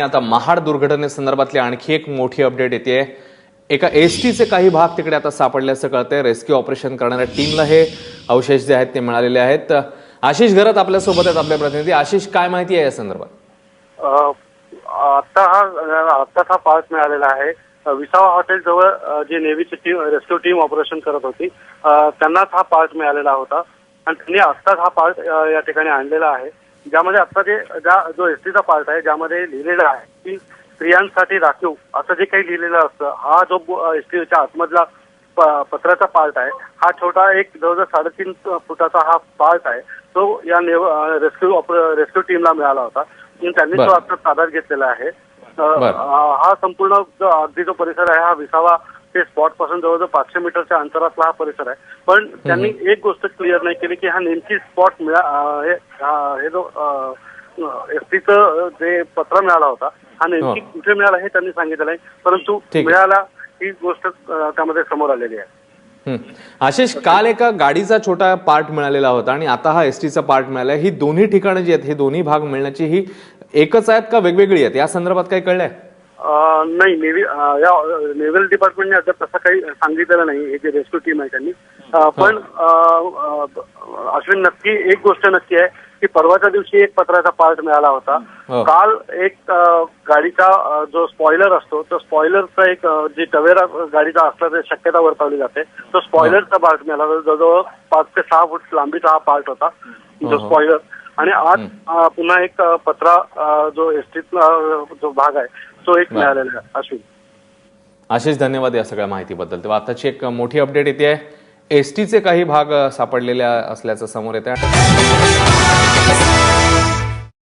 आता महाड दुर्घटनेसंदर्भातली आणखी एक मोठी अपडेट येते। एका एसटीचे काही भाग तिकडे आता सापडल्याचं कळतंय। रेस्क्यू ऑपरेशन करणाऱ्या टीमला हे अवशेष जे आहेत ते मिळालेले आहेत। आशिष घरात आपल्या सोबत आहेत आपले प्रतिनिधी। आशिष, काय माहिती आहे या संदर्भात? आत्ताच हा पार्ट मिळालेला आहे। विसावा हॉटेल जवळ जे नेव्हीची टीम रेस्क्यू टीम ऑपरेशन करत होती त्यांनाच हा पार्ट मिळालेला होता आणि त्यांनी आत्ताच हा पार्ट या ठिकाणी आणलेला आहे, ज्यामध्ये आता जो एसटीचा पार्ट आहे ज्यामध्ये लिहिलेलं आहे की स्त्रियांसाठी राखीव असं जे काही लिहिलेलं असतं, हा जो एसटीच्या आतमधला पत्राचा पार्ट आहे, हा छोटा एक जवळजवळ 3.5 फुटाचा हा पार्ट आहे, तो या रेस्क्यू टीमला मिळाला होता। त्यांनी तो आता ताब्यात घेतलेला आहे। हा संपूर्ण अगदी जो परिसर आहे हा विसावा ते स्पॉट पासून जवळजवळ 500 मीटरच्या अंतरातला हा परिसर आहे। पण त्यांनी एक गोष्ट क्लिअर नाही केली की हा नेमकी स्पॉट हे जो एसटीचं जे पत्र मिळाला होता हा नेमकी कुठे मिळाला हे त्यांनी सांगितलं नाही, परंतु मिळाला ही गोष्ट त्यामध्ये समोर आलेली आहे। आशिष, काल एका गाडीचा छोटा पार्ट मिळालेला होता आणि आता हा एसटीचा पार्ट मिळाला। ही दोन्ही ठिकाणं जी आहेत, हे दोन्ही भाग मिळण्याची ही एकच आहेत का वेगवेगळी आहेत? या संदर्भात काही कळलंय? नाही, नेव्हल डिपार्टमेंटने अद्याप तसं काही सांगितलेलं नाही। हे जे रेस्क्यू टीम आहे त्यांनी पण अश्विन, नक्की एक गोष्ट नक्की आहे की परवाच्या दिवशी एक पत्राचा पार्ट मिळाला होता। काल एक गाडीचा जो स्पॉइलर असतो, तो स्पॉइलरचा एक जे टवेरा गाडीचा असल्याची शक्यता वर्तवली जाते, तो स्पॉइलरचा पार्ट मिळाला। जवळजवळ 5 ते 6 फूट लांबीचा हा पार्ट होता जो स्पॉइलर। आणि आज पुन्हा एक पत्रा जो एसटीचा जो भाग आहे तो एक मिळालेला आहे। अश्विन, आशिष, धन्यवाद या सगळ्या माहितीबद्दल। तेव्हा आताची एक मोठी अपडेट येते आहे, एसटीचे काही भाग सापडलेले असल्याचं समोर येते।